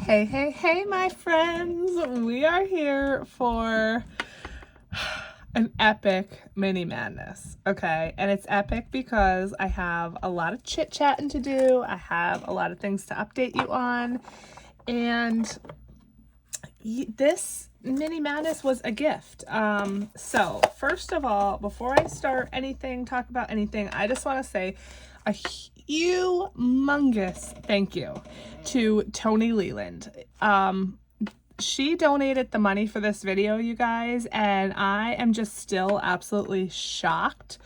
Hey, my friends. We are here for an epic mini madness, okay? And it's epic because I have a lot of chit-chatting to do. I have a lot of things to update you on. And this mini madness was a gift. So first of all, before I start talk about anything, I just want to say a humongous thank you to Toni Leland. She donated the money for this video, you guys, and I am just still absolutely shocked.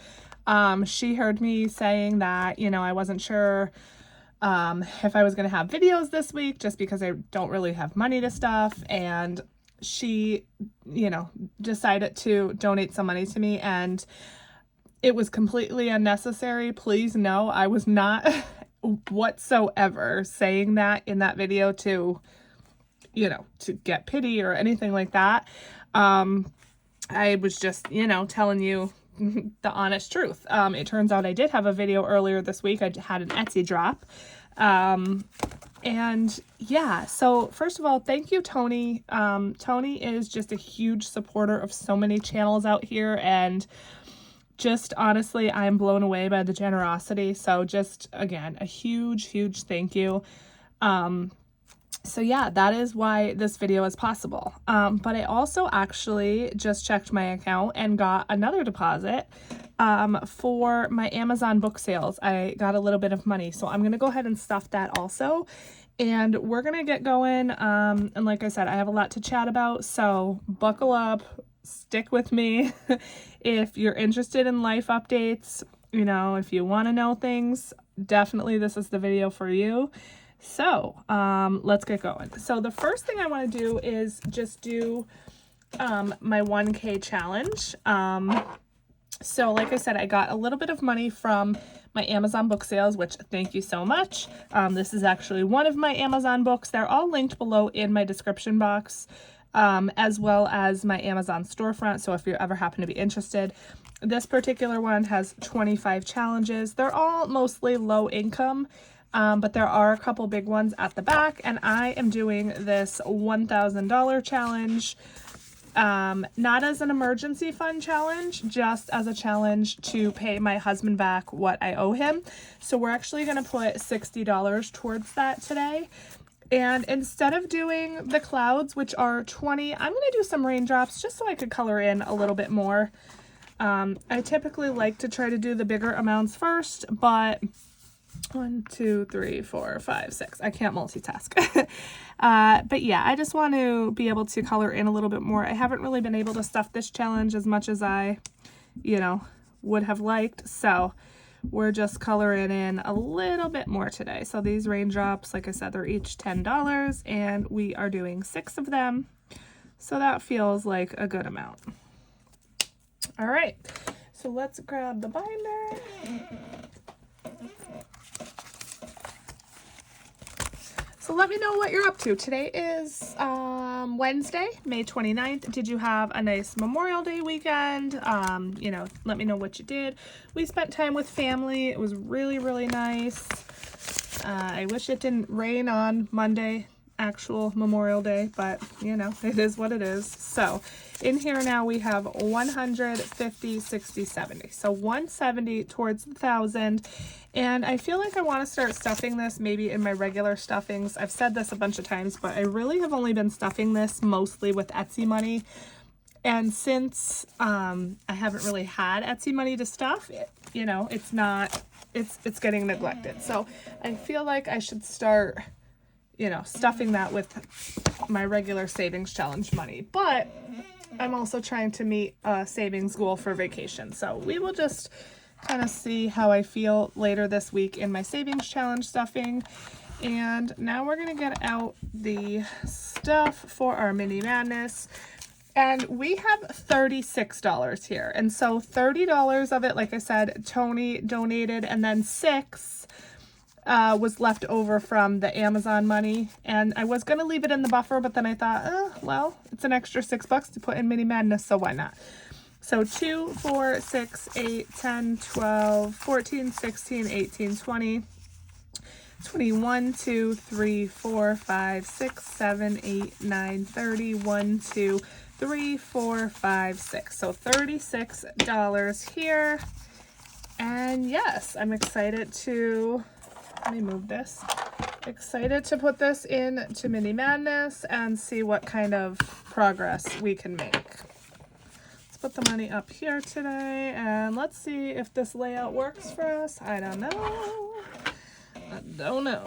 She heard me saying that, I wasn't sure if I was going to have videos this week just because I don't really have money to stuff, and she, decided to donate some money to me, and it was completely unnecessary. Please know I was not whatsoever saying that in that video to get pity or anything like that. I was just, telling you the honest truth. It turns out I did have a video earlier this week. I had an Etsy drop. And yeah, so first of all, thank you, Toni. Toni is just a huge supporter of so many channels out here, and just honestly, I'm blown away by the generosity. So just, again, a huge thank you. So yeah, that is why this video is possible. But I also actually just checked my account and got another deposit for my Amazon book sales. I got a little bit of money, so I'm going to go ahead and stuff that also. And we're going to get going. And like I said, I have a lot to chat about, so buckle up, stick with me. If you're interested in life updates, if you want to know things, definitely this is the video for you. So let's get going. So the first thing I want to do is just do my 1K challenge. So like I said, I got a little bit of money from my Amazon book sales, which thank you so much. This is actually one of my Amazon books. They're all linked below in my description box, as well as my Amazon storefront. So if you ever happen to be interested, this particular one has 25 challenges. They're all mostly low income. But there are a couple big ones at the back, and I am doing this $1,000 challenge, not as an emergency fund challenge, just as a challenge to pay my husband back what I owe him. So we're actually going to put $60 towards that today. And instead of doing the clouds, which are 20, I'm going to do some raindrops just so I could color in a little bit more. I typically like to try to do the bigger amounts first, but 1, 2, 3, 4, 5, 6. I can't multitask. But yeah, I just want to be able to color in a little bit more. I haven't really been able to stuff this challenge as much as I, would have liked. So we're just coloring in a little bit more today. So these raindrops, like I said, they're each $10, and we are doing 6 of them. So that feels like a good amount. All right, so let's grab the binder. So let me know what you're up to. Today is Wednesday, May 29th. Did you have a nice Memorial Day weekend? Let me know what you did. We spent time with family. It was really nice. I wish it didn't rain on Monday, actual Memorial Day, but it is what it is. So in here now we have 100, 50, 60, 70. So 170 towards 1,000. And I feel like I want to start stuffing this maybe in my regular stuffings. I've said this a bunch of times, but I really have only been stuffing this mostly with Etsy money. And since I haven't really had Etsy money to stuff, it's getting neglected. So I feel like I should start, stuffing that with my regular savings challenge money. But I'm also trying to meet a savings goal for vacation. So we will just kind of see how I feel later this week in my savings challenge stuffing. And now we're going to get out the stuff for our mini madness. And we have $36 here. And so $30 of it, like I said, Toni donated, and then 6 was left over from the Amazon money. And I was going to leave it in the buffer, but then I thought, well, it's an extra $6 to put in mini madness, so why not? So 2, 4, 6, 8, 10, 12, 14, 16, 18, 20, 21, 2, 3, 4, 5, 6, 7, 8, 9, 30, 1, 2, 3, 4, 5, 6. So $36 here. And yes, I'm excited to, let me move this. Excited to put this in to Mini Madness and see what kind of progress we can make. Let's put the money up here today and let's see if this layout works for us. I don't know. I don't know.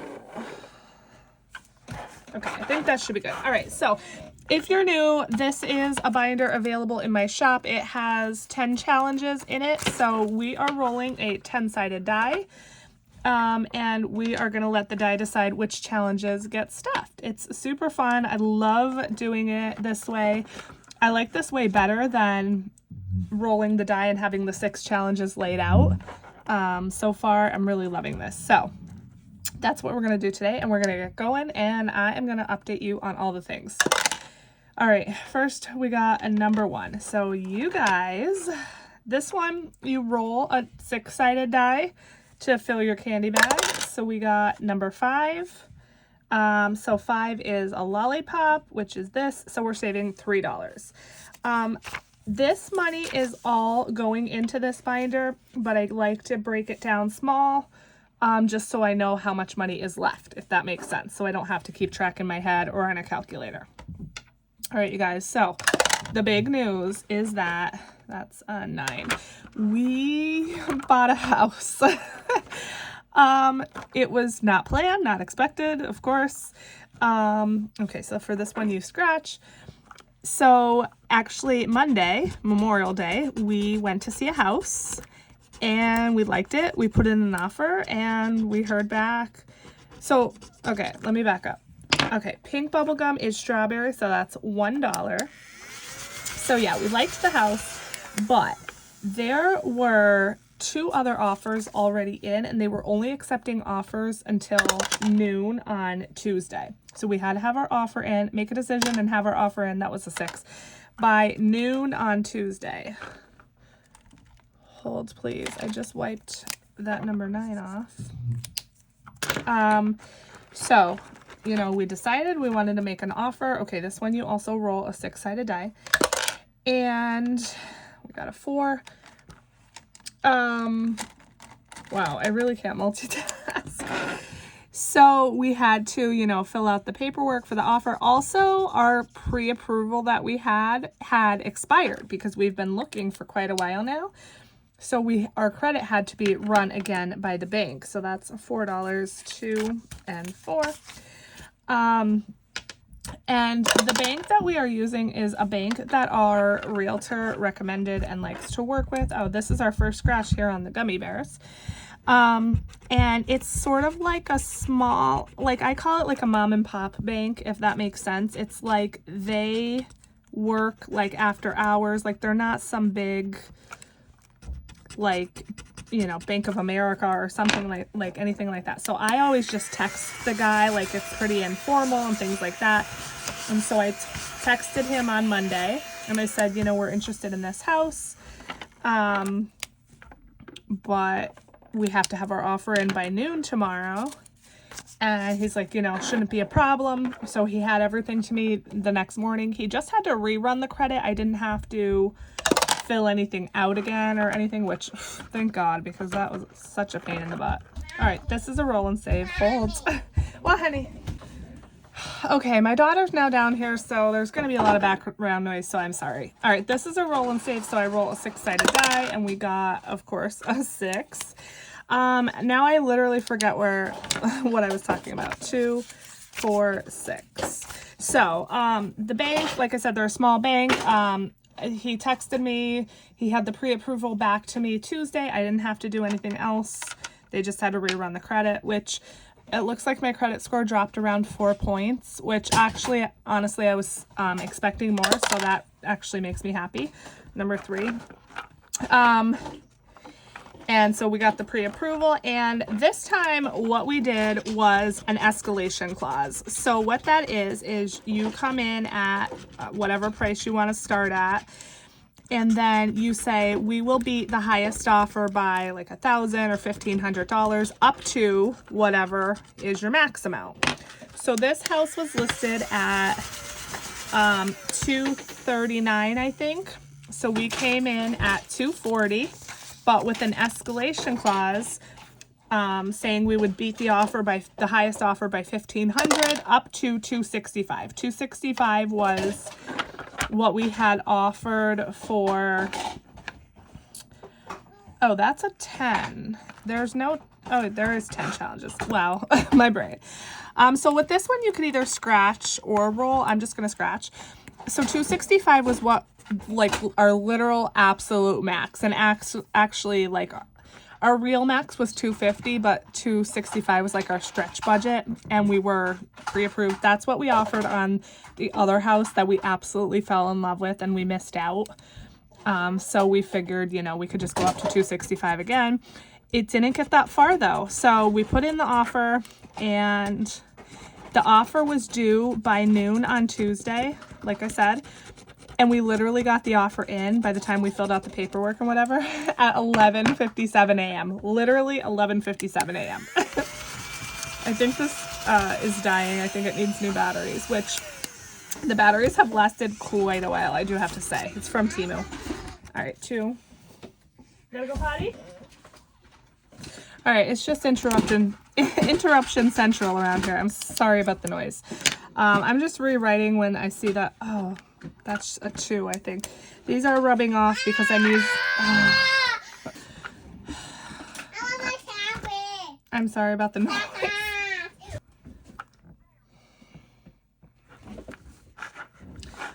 Okay, I think that should be good. All right, so if you're new, this is a binder available in my shop. It has 10 challenges in it, so we are rolling a 10-sided die. And we are going to let the die decide which challenges get stuffed. It's super fun. I love doing it this way. I like this way better than rolling the die and having the 6 challenges laid out. So far, I'm really loving this. So that's what we're going to do today, and we're going to get going, and I am going to update you on all the things. All right, first we got a number 1. So you guys, this one, you roll a 6-sided die to fill your candy bag. So we got number 5. So 5 is a lollipop, which is this. So we're saving $3. This money is all going into this binder, but I like to break it down small, just so I know how much money is left, if that makes sense. So I don't have to keep track in my head or on a calculator. All right, you guys. So the big news is that that's a 9. We bought a house. It was not planned, not expected, of course. Okay, so for this one, you scratch. So actually Monday, Memorial Day, we went to see a house and we liked it. We put in an offer and we heard back. So, okay, let me back up. Okay, pink bubblegum is strawberry, so that's $1. So yeah, we liked the house, but there were 2 other offers already in, and they were only accepting offers until noon on Tuesday. So we had to have our offer in, make a decision, and have our offer in. That was a 6. By noon on Tuesday. Hold, please. I just wiped that number 9 off. So, you know, we decided we wanted to make an offer. Okay, this one you also roll a 6-sided die. And we got a 4. Wow, I really can't multitask. So we had to, you know, fill out the paperwork for the offer. Also, our pre-approval that we had expired because we've been looking for quite a while now. So our credit had to be run again by the bank. So that's $4, 2, and 4. And the bank that we are using is a bank that our realtor recommended and likes to work with. Oh, this is our first scratch here on the gummy bears. And it's sort of like a small, like I call it like a mom and pop bank, if that makes sense. It's like they work like after hours, like they're not some big, like, you know, Bank of America or something like anything like that. So I always just text the guy, like it's pretty informal and things like that. And so I texted him on Monday and I said, you know, we're interested in this house, but we have to have our offer in by noon tomorrow. And he's like, you know, shouldn't be a problem. So he had everything to me the next morning. He just had to rerun the credit. I didn't have to fill anything out again or anything, which thank God, because that was such a pain in the butt. All right, this is a roll and save. Hold. Well, honey. Okay, my daughter's now down here, so there's going to be a lot of background noise, so I'm sorry. All right, this is a roll and save, so I roll a 6-sided die, and we got, of course, a 6. Now I literally forget what I was talking about. 2, 4, 6. So, the bank, like I said, they're a small bank. He texted me. He had the pre-approval back to me Tuesday. I didn't have to do anything else. They just had to rerun the credit, which it looks like my credit score dropped around 4 points, which actually, honestly, I was expecting more, so that actually makes me happy. Number 3. And so we got the pre-approval, and this time what we did was an escalation clause. So what that is you come in at whatever price you want to start at, And then you say, we will beat the highest offer by like $1,000 or $1,500 up to whatever is your max amount. So this house was listed at $239, I think. So we came in at $240, but with an escalation clause saying we would beat the offer by the highest offer by $1,500 up to $265. $265 was what we had offered for. Oh, that's a 10. There's no, oh, there is 10 challenges. Wow, my brain. So with this one, you could either scratch or roll. I'm just going to scratch. So 265 was what, like, our literal absolute max. And actually, like, our real max was 250, but 265 was like our stretch budget, and we were pre-approved. That's what we offered on the other house that we absolutely fell in love with and we missed out. So we figured, you know, we could just go up to 265 again. It didn't get that far though. So we put in the offer, and the offer was due by noon on Tuesday, like I said. And we literally got the offer in by the time we filled out the paperwork and whatever at 11:57 a.m. Literally 11:57 a.m. I think this is dying. I think it needs new batteries, which the batteries have lasted quite a while, I do have to say. It's from Temu. All right, 2. You gotta go potty? All right, it's just interruption central around here. I'm sorry about the noise. I'm just rewriting when I see that. Oh, that's a 2, I think. These are rubbing off because I'm using. I'm sorry about the noise.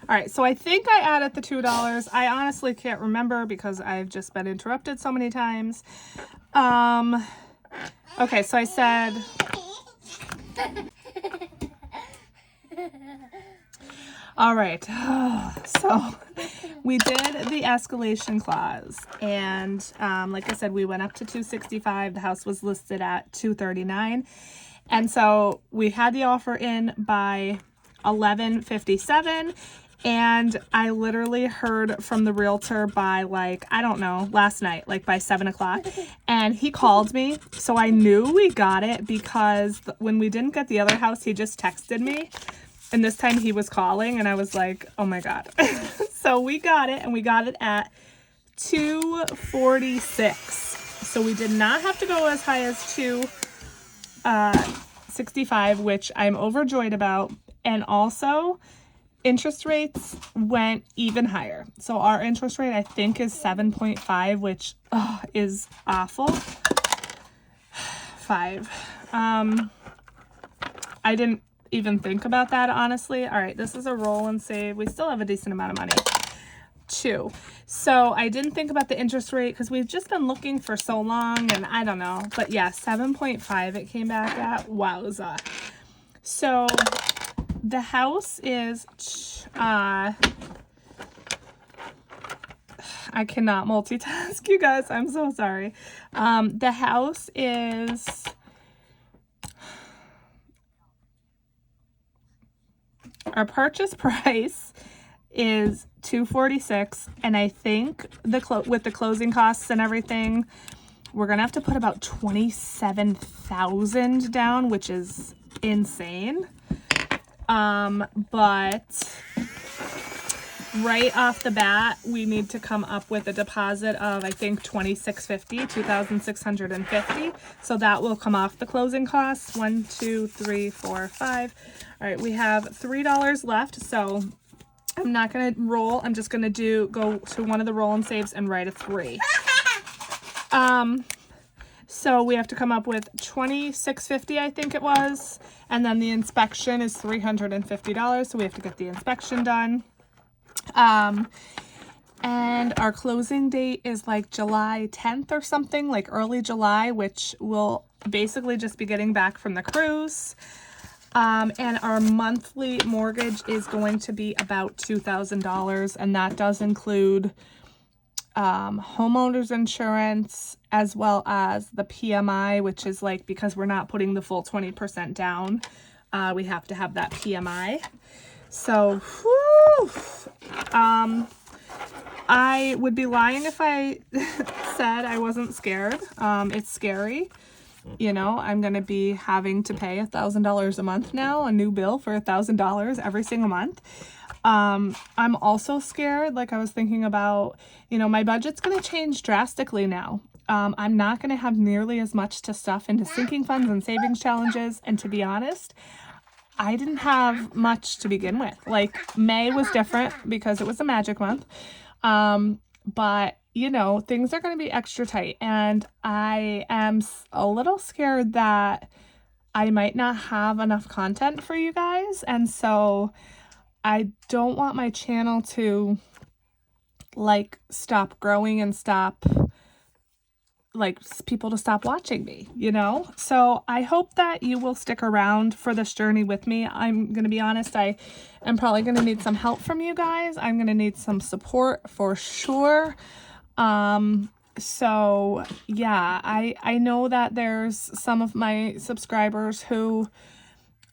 All right, so I think I added the $2. I honestly can't remember because I've just been interrupted so many times. Okay, so I said. All right, so we did the escalation clause, and like I said, we went up to 265. The house was listed at 239, and so we had the offer in by 11:57, and I literally heard from the realtor by, like, I don't know, last night, like by 7 o'clock, and he called me, so I knew we got it because when we didn't get the other house, he just texted me. And this time he was calling, and I was like, oh my God. So we got it, and we got it at 246. So we did not have to go as high as 265, which I'm overjoyed about. And also, interest rates went even higher. So our interest rate, I think, is 7.5, which is awful. 5. I didn't even think about that, honestly. All right, this is a roll and save. We still have a decent amount of money. 2. So I didn't think about the interest rate because we've just been looking for so long, and I don't know. But yeah, 7.5 it came back at. Wowza. So the house is, I cannot multitask, you guys. I'm so sorry. The house is, our purchase price is $246, and I think with the closing costs and everything, we're gonna have to put about $27,000 down, which is insane. But right off the bat, we need to come up with a deposit of, I think, $2,650. So that will come off the closing costs. 1, 2, 3, 4, 5. All right, we have $3 left. So I'm not gonna roll. I'm just gonna go to one of the roll and saves and write a 3. So we have to come up with $2,650, I think it was, and then the inspection is $350. So we have to get the inspection done. And our closing date is like July 10th or something, like early July, which will basically just be getting back from the cruise. And our monthly mortgage is going to be about $2,000, and that does include homeowners insurance as well as the PMI, which is like, because we're not putting the full 20% down, we have to have that PMI. So, whew, I would be lying if I said I wasn't scared. It's scary. You know, I'm going to be having to pay $1,000 a month now, a new bill for $1,000 every single month. I'm also scared, like I was thinking about, you know, my budget's going to change drastically now. I'm not going to have nearly as much to stuff into sinking funds and savings challenges. And to be honest, I didn't have much to begin with. Like May was different because it was a magic month. But you know, things are going to be extra tight, and I am a little scared that I might not have enough content for you guys. And so I don't want my channel to like stop growing and stop like people to stop watching me, you know? So I hope that you will stick around for this journey with me. I'm going to be honest, I am probably going to need some help from you guys. I'm going to need some support for sure. So yeah, I know that there's some of my subscribers who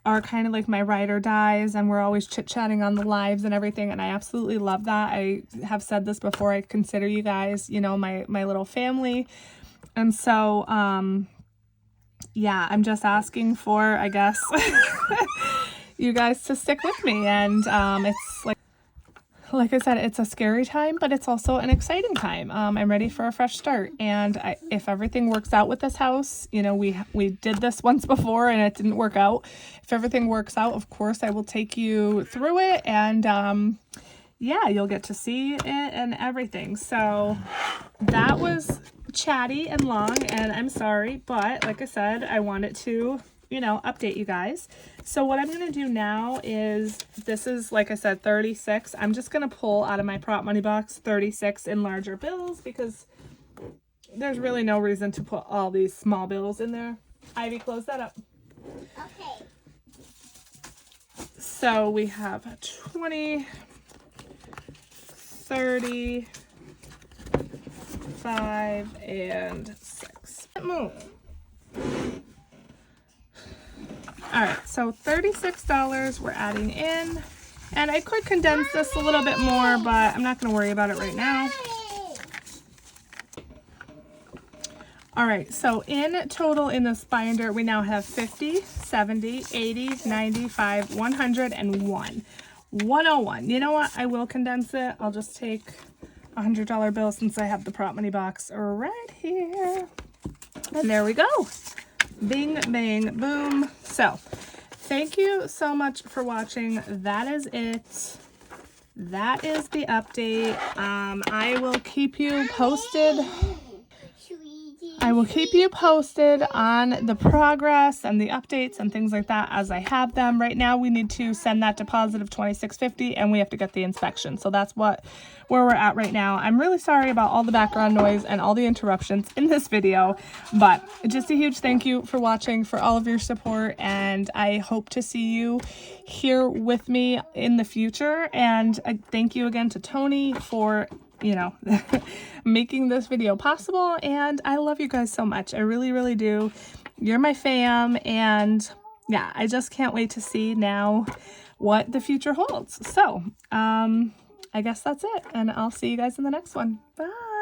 are kind of like my ride or dies, and we're always chit-chatting on the lives and everything, and I absolutely love that. I have said this before, I consider you guys, you know, my little family. And so, yeah, I'm just asking for, I guess, you guys to stick with me. And it's like I said, it's a scary time, but it's also an exciting time. I'm ready for a fresh start. And if everything works out with this house, you know, we did this once before and it didn't work out. If everything works out, of course, I will take you through it. And yeah, you'll get to see it and everything. So that was chatty and long, and I'm sorry, but like I said, I wanted to, you know, update you guys. So what I'm going to do now is, this is, like I said, 36. I'm just going to pull out of my prop money box 36 in larger bills because there's really no reason to put all these small bills in there. Ivy, close that up. Okay. So we have 20, 30, 5, and 6. Move. All right, so $36 we're adding in, and I could condense this a little bit more, but I'm not going to worry about it right now. All right, so in total in this binder, we now have 50, 70, 80, 95, 100, and 101. You know what? I will condense it. I'll just take a $100 bill since I have the prop money box right here. And there we go. Bing, bang, boom. So thank you so much for watching. That is it. That is the update. I will keep you posted. I will keep you posted on the progress and the updates and things like that as I have them. Right now, we need to send that deposit of $26.50 and we have to get the inspection. So that's where we're at right now. I'm really sorry about all the background noise and all the interruptions in this video, but just a huge thank you for watching, for all of your support, and I hope to see you here with me in the future. And thank you again to Toni for, you know, making this video possible, and I love you guys so much. I really, really do. You're my fam, and yeah, I just can't wait to see now what the future holds. So, I guess that's it, and I'll see you guys in the next one. Bye!